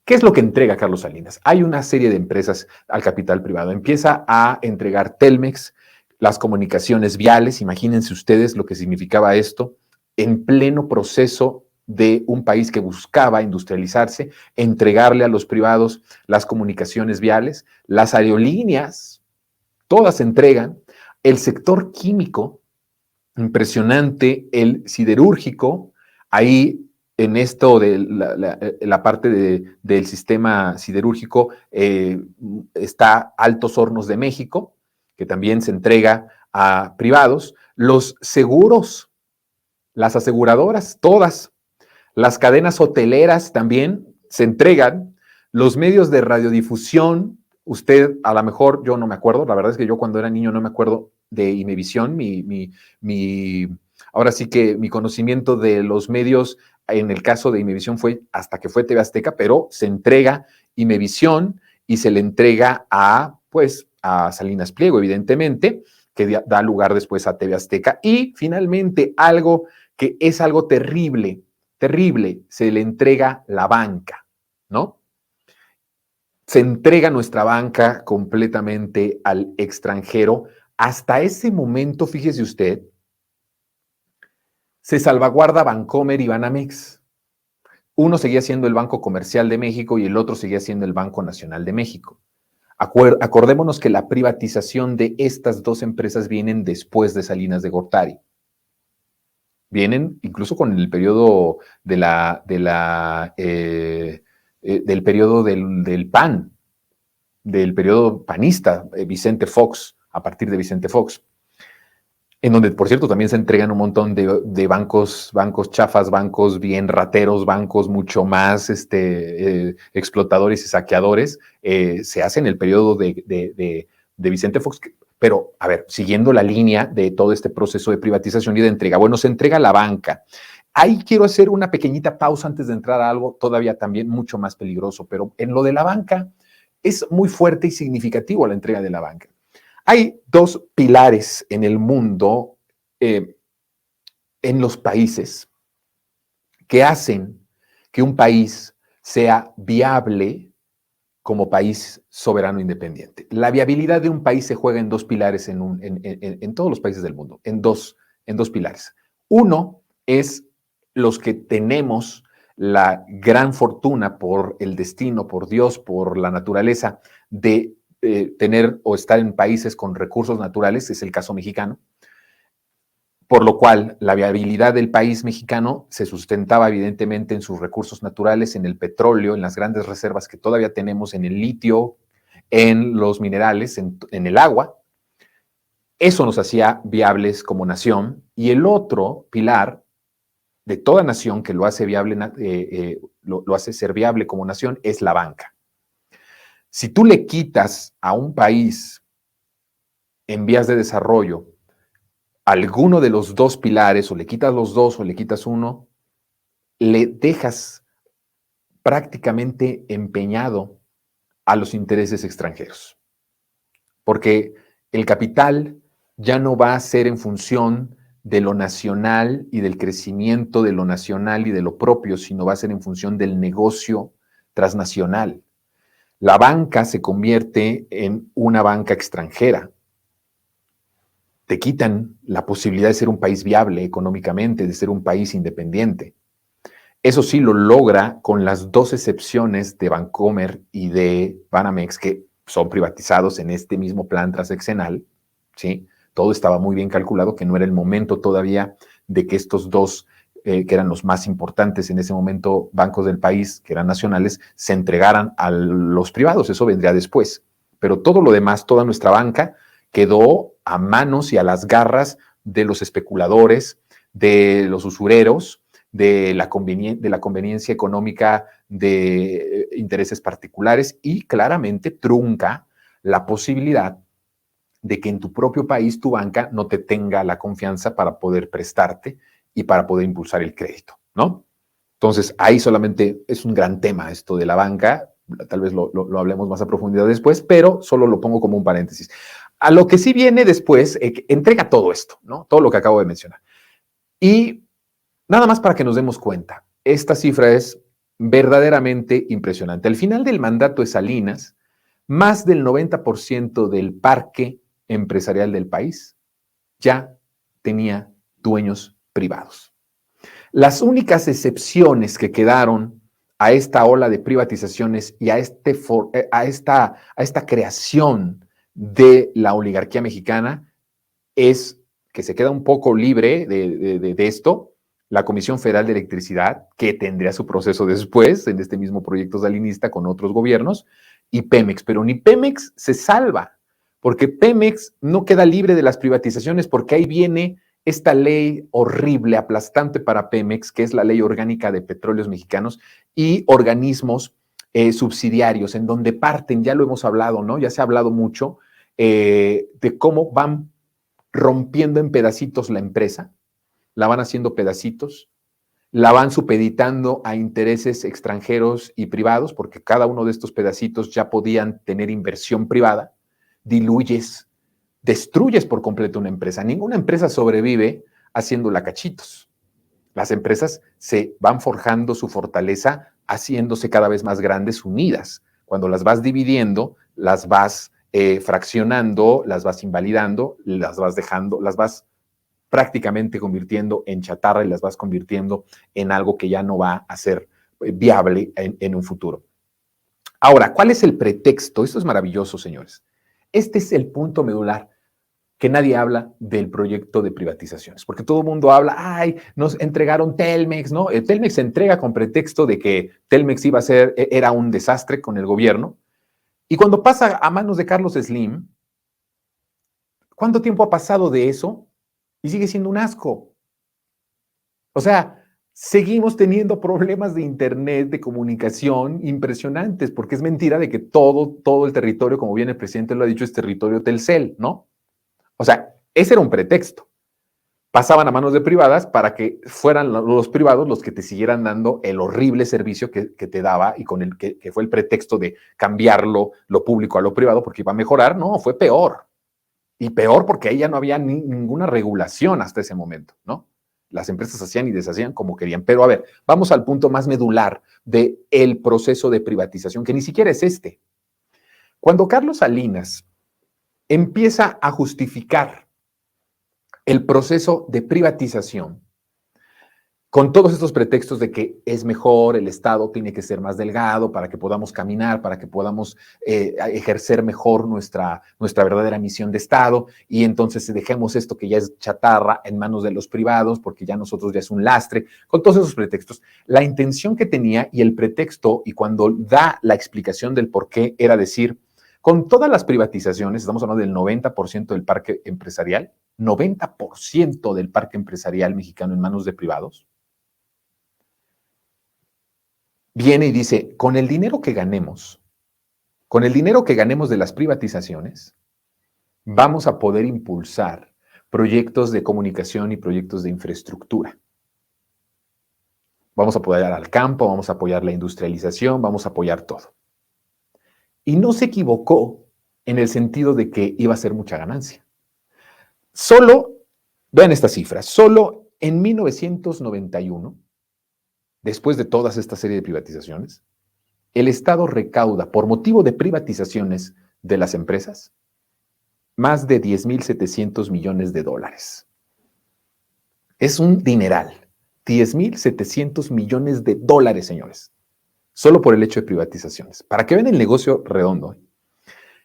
¿Qué es lo que entrega Carlos Salinas? Hay una serie de empresas al capital privado. Empieza a entregar Telmex, las comunicaciones viales, imagínense ustedes lo que significaba esto, en pleno proceso de un país que buscaba industrializarse, entregarle a los privados las comunicaciones viales, las aerolíneas, todas entregan, el sector químico, impresionante, el siderúrgico, ahí en esto de la parte del sistema siderúrgico está Altos Hornos de México, que también se entrega a privados, los seguros, las aseguradoras, todas, las cadenas hoteleras también se entregan, los medios de radiodifusión, usted a lo mejor, yo no me acuerdo, la verdad es que yo cuando era niño no me acuerdo de Imevisión, ahora sí que mi conocimiento de los medios en el caso de Imevisión fue hasta que fue TV Azteca, pero se entrega Imevisión y se le entrega a, pues, a Salinas Pliego, evidentemente, que da lugar después a TV Azteca. Y finalmente, algo que es algo terrible, terrible, se le entrega la banca, ¿no? Se entrega nuestra banca completamente al extranjero. Hasta ese momento, fíjese usted, se salvaguarda Bancomer y Banamex. Uno seguía siendo el Banco Comercial de México y el otro seguía siendo el Banco Nacional de México. Acordémonos que la privatización de estas dos empresas vienen después de Salinas de Gortari. Vienen incluso con el periodo del periodo del PAN, del periodo panista, Vicente Fox, a partir de Vicente Fox, en donde, por cierto, también se entregan un montón de bancos chafas, bancos bien rateros, bancos mucho más explotadores y saqueadores, se hace en el periodo de Vicente Fox. Pero, a ver, siguiendo la línea de todo este proceso de privatización y de entrega, bueno, se entrega a la banca. Ahí quiero hacer una pequeñita pausa antes de entrar a algo todavía también mucho más peligroso, pero en lo de la banca es muy fuerte y significativo la entrega de la banca. Hay dos pilares en el mundo, en los países, que hacen que un país sea viable como país soberano independiente. La viabilidad de un país se juega en dos pilares en todos los países del mundo, en dos pilares. Uno es los que tenemos la gran fortuna por el destino, por Dios, por la naturaleza, de tener o estar en países con recursos naturales, es el caso mexicano, por lo cual la viabilidad del país mexicano se sustentaba evidentemente en sus recursos naturales, en el petróleo, en las grandes reservas que todavía tenemos, en el litio, en los minerales, en el agua. Eso nos hacía viables como nación. Y el otro pilar de toda nación que lo hace viable, lo hace ser viable como nación, es la banca. Si tú le quitas a un país en vías de desarrollo alguno de los dos pilares, o le quitas los dos o le quitas uno, le dejas prácticamente empeñado a los intereses extranjeros. Porque el capital ya no va a ser en función de lo nacional y del crecimiento de lo nacional y de lo propio, sino va a ser en función del negocio transnacional. La banca se convierte en una banca extranjera. Te quitan la posibilidad de ser un país viable económicamente, de ser un país independiente. Eso sí lo logra con las dos excepciones de Bancomer y de Banamex, que son privatizados en este mismo plan transaccional, ¿sí? Todo estaba muy bien calculado, que no era el momento todavía de que estos dos, que eran los más importantes en ese momento, bancos del país, que eran nacionales, se entregaran a los privados. Eso vendría después. Pero todo lo demás, toda nuestra banca, quedó a manos y a las garras de los especuladores, de los usureros, de la conveniencia económica de intereses particulares, y claramente trunca la posibilidad de que en tu propio país tu banca no te tenga la confianza para poder prestarte y para poder impulsar el crédito, ¿no? Entonces, ahí solamente es un gran tema esto de la banca, tal vez lo hablemos más a profundidad después, pero solo lo pongo como un paréntesis. A lo que sí viene después, entrega todo esto, ¿no? Todo lo que acabo de mencionar. Y nada más para que nos demos cuenta, esta cifra es verdaderamente impresionante. Al final del mandato de Salinas, más del 90% del parque empresarial del país ya tenía dueños privados. Las únicas excepciones que quedaron a esta ola de privatizaciones y a esta creación de la oligarquía mexicana es que se queda un poco libre de esto, la Comisión Federal de Electricidad, que tendría su proceso después en este mismo proyecto salinista con otros gobiernos, y Pemex. Pero ni Pemex se salva, porque Pemex no queda libre de las privatizaciones, porque ahí viene esta ley horrible, aplastante para Pemex, que es la Ley Orgánica de Petróleos Mexicanos y organismos subsidiarios, en donde parten, ya lo hemos hablado, ¿no? Ya se ha hablado mucho de cómo van rompiendo en pedacitos la empresa, la van haciendo pedacitos, la van supeditando a intereses extranjeros y privados, porque cada uno de estos pedacitos ya podían tener inversión privada, diluyes, destruyes por completo una empresa. Ninguna empresa sobrevive haciéndola cachitos. Las empresas se van forjando su fortaleza haciéndose cada vez más grandes unidas. Cuando las vas dividiendo, las vas fraccionando, las vas invalidando, las vas dejando, las vas prácticamente convirtiendo en chatarra y las vas convirtiendo en algo que ya no va a ser viable en un futuro. Ahora, ¿cuál es el pretexto? Esto es maravilloso, señores. Este es el punto medular, que nadie habla del proyecto de privatizaciones, porque todo el mundo habla, ay, nos entregaron Telmex, ¿no? Telmex se entrega con pretexto de que Telmex iba a ser, era un desastre con el gobierno, y cuando pasa a manos de Carlos Slim, ¿cuánto tiempo ha pasado de eso? Y sigue siendo un asco. O sea, seguimos teniendo problemas de internet, de comunicación impresionantes, porque es mentira de que todo el territorio, como bien el presidente lo ha dicho, es territorio Telcel, ¿no? O sea, ese era un pretexto. Pasaban a manos de privadas para que fueran los privados los que te siguieran dando el horrible servicio que te daba y con el que fue el pretexto de cambiarlo, lo público a lo privado, porque iba a mejorar. No, fue peor. Y peor porque ahí ya no había ninguna regulación hasta ese momento, ¿no? Las empresas hacían y deshacían como querían. Pero a ver, vamos al punto más medular del proceso de privatización, que ni siquiera es este. Cuando Carlos Salinas empieza a justificar el proceso de privatización con todos estos pretextos de que es mejor, el Estado tiene que ser más delgado para que podamos caminar, para que podamos ejercer mejor nuestra verdadera misión de Estado, y entonces dejemos esto que ya es chatarra en manos de los privados, porque ya nosotros ya es un lastre, con todos esos pretextos. La intención que tenía y el pretexto, y cuando da la explicación del por qué, era decir, con todas las privatizaciones, estamos hablando del 90% del parque empresarial, 90% del parque empresarial mexicano en manos de privados, viene y dice, con el dinero que ganemos de las privatizaciones, vamos a poder impulsar proyectos de comunicación y proyectos de infraestructura. Vamos a apoyar al campo, vamos a apoyar la industrialización, vamos a apoyar todo. Y no se equivocó en el sentido de que iba a ser mucha ganancia. Vean estas cifras, solo en 1991, después de toda esta serie de privatizaciones, el Estado recauda, por motivo de privatizaciones de las empresas, más de 10,700 millones de dólares. Es un dineral. 10,700 millones de dólares, señores. Solo por el hecho de privatizaciones. Para que vean el negocio redondo.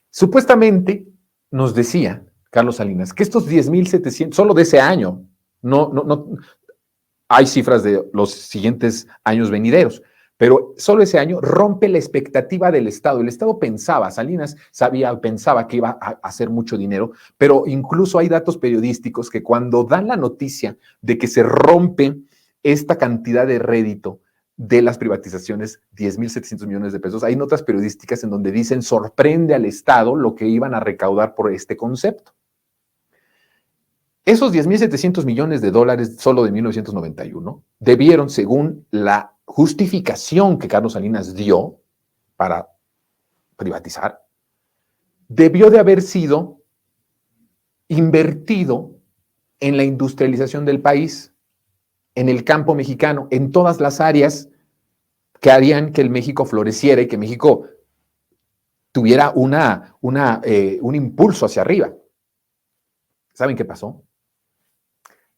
Supuestamente nos decía Carlos Salinas que estos 10,700, solo de ese año, no, hay cifras de los siguientes años venideros, pero solo ese año rompe la expectativa del Estado. El Estado pensaba, Salinas pensaba que iba a hacer mucho dinero, pero incluso hay datos periodísticos que cuando dan la noticia de que se rompe esta cantidad de rédito de las privatizaciones, 10,700 millones de pesos, hay notas periodísticas en donde dicen sorprende al Estado lo que iban a recaudar por este concepto. Esos 10,700 millones de dólares solo de 1991 debieron, según la justificación que Carlos Salinas dio para privatizar, debió de haber sido invertido en la industrialización del país, en el campo mexicano, en todas las áreas que harían que el México floreciera y que México tuviera un impulso hacia arriba. ¿Saben qué pasó?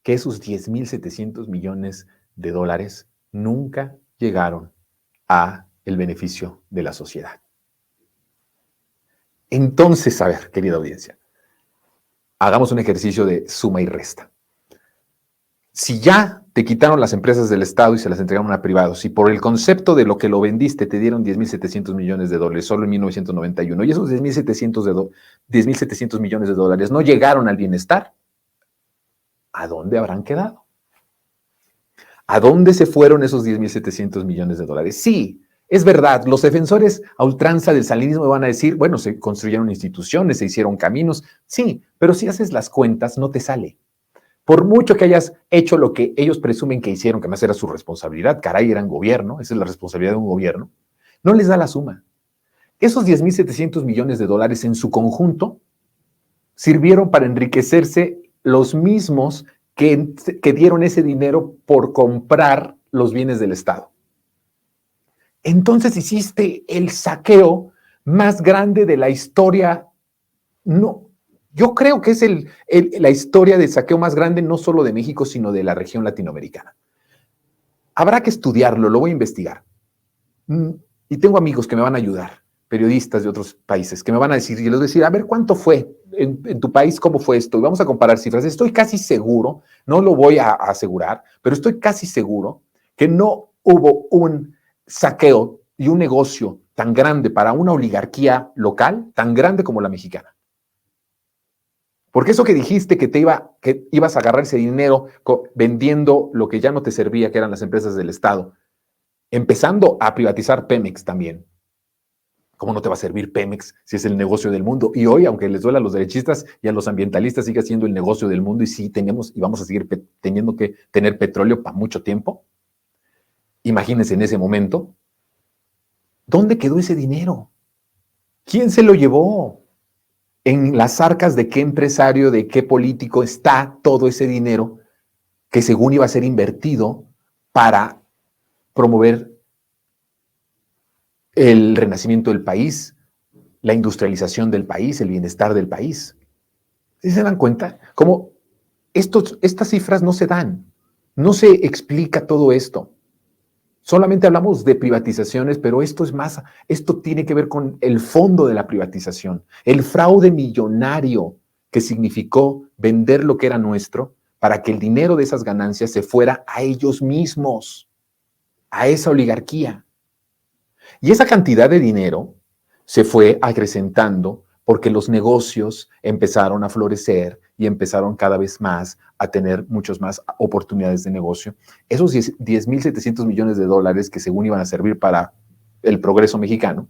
Que esos 10,700 millones de dólares nunca llegaron a el beneficio de la sociedad. Entonces, a ver, querida audiencia, hagamos un ejercicio de suma y resta. Si ya te quitaron las empresas del Estado y se las entregaron a privados, si por el concepto de lo que lo vendiste te dieron 10,700 millones de dólares solo en 1991 y esos 10,700 millones de dólares no llegaron al bienestar, ¿a dónde habrán quedado? ¿A dónde se fueron esos 10,700 millones de dólares? Sí, es verdad, los defensores a ultranza del salinismo van a decir, bueno, se construyeron instituciones, se hicieron caminos, sí, pero si haces las cuentas no te sale. Por mucho que hayas hecho lo que ellos presumen que hicieron, que más era su responsabilidad, caray, eran gobierno, esa es la responsabilidad de un gobierno, no les da la suma. Esos 10,700 millones de dólares en su conjunto sirvieron para enriquecerse los mismos que dieron ese dinero por comprar los bienes del Estado. Entonces hiciste el saqueo más grande de la historia. No, yo creo que es la historia de saqueo más grande, no solo de México, sino de la región latinoamericana. Habrá que estudiarlo, lo voy a investigar. Y tengo amigos que me van a ayudar, periodistas de otros países, que me van a decir, y les voy a decir, a ver, ¿cuánto fue en tu país? ¿Cómo fue esto? Y vamos a comparar cifras. Estoy casi seguro, no lo voy a asegurar, pero estoy casi seguro que no hubo un saqueo y un negocio tan grande para una oligarquía local, tan grande como la mexicana. Porque eso que dijiste que ibas a agarrar ese dinero vendiendo lo que ya no te servía, que eran las empresas del Estado, empezando a privatizar Pemex también. ¿Cómo no te va a servir Pemex si es el negocio del mundo? Y hoy, aunque les duela a los derechistas y a los ambientalistas, sigue siendo el negocio del mundo y sí tenemos y vamos a seguir teniendo que tener petróleo para mucho tiempo. Imagínense en ese momento, ¿dónde quedó ese dinero? ¿Quién se lo llevó? ¿En las arcas de qué empresario, de qué político está todo ese dinero que según iba a ser invertido para promover el renacimiento del país, la industrialización del país, el bienestar del país? ¿Sí se dan cuenta? Como estas cifras no se dan, no se explica todo esto. Solamente hablamos de privatizaciones, pero esto es más, esto tiene que ver con el fondo de la privatización, el fraude millonario que significó vender lo que era nuestro para que el dinero de esas ganancias se fuera a ellos mismos, a esa oligarquía. Y esa cantidad de dinero se fue acrecentando porque los negocios empezaron a florecer y empezaron cada vez más a tener muchas más oportunidades de negocio. Esos 10,700 millones de dólares que según iban a servir para el progreso mexicano,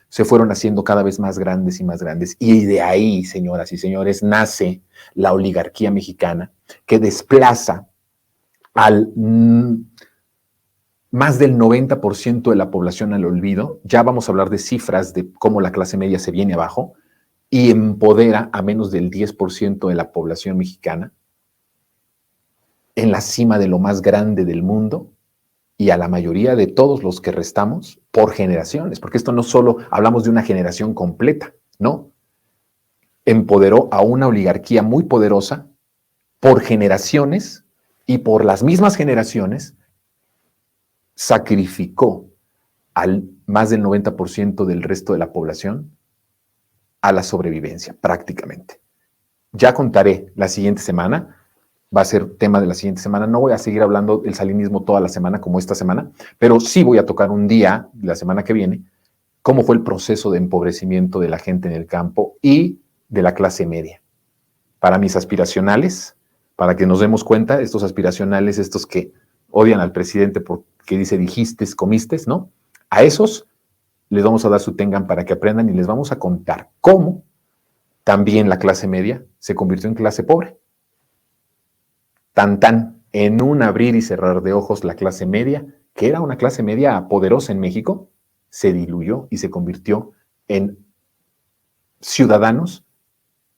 se fueron haciendo cada vez más grandes y más grandes. Y de ahí, señoras y señores, nace la oligarquía mexicana que desplaza al más del 90% de la población al olvido. Ya vamos a hablar de cifras de cómo la clase media se viene abajo y empodera a menos del 10% de la población mexicana en la cima de lo más grande del mundo y a la mayoría de todos los que restamos por generaciones, porque esto no solo hablamos de una generación completa, ¿no? Empoderó a una oligarquía muy poderosa por generaciones y por las mismas generaciones sacrificó al más del 90% del resto de la población a la sobrevivencia, prácticamente. Ya contaré la siguiente semana, va a ser tema de la siguiente semana, no voy a seguir hablando del salinismo toda la semana como esta semana, pero sí voy a tocar un día, la semana que viene, cómo fue el proceso de empobrecimiento de la gente en el campo y de la clase media. Para mis aspiracionales, para que nos demos cuenta, estos aspiracionales, estos que odian al presidente porque dice dijiste, comiste, ¿no? A esos les vamos a dar su tengan para que aprendan y les vamos a contar cómo también la clase media se convirtió en clase pobre. Tan, en un abrir y cerrar de ojos la clase media, que era una clase media poderosa en México, se diluyó y se convirtió en ciudadanos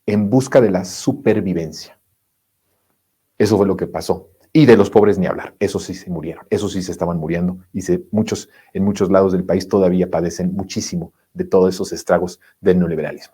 en busca de la supervivencia. Eso fue lo que pasó. Y de los pobres ni hablar, esos sí se murieron, esos sí se estaban muriendo y en muchos lados del país todavía padecen muchísimo de todos esos estragos del neoliberalismo.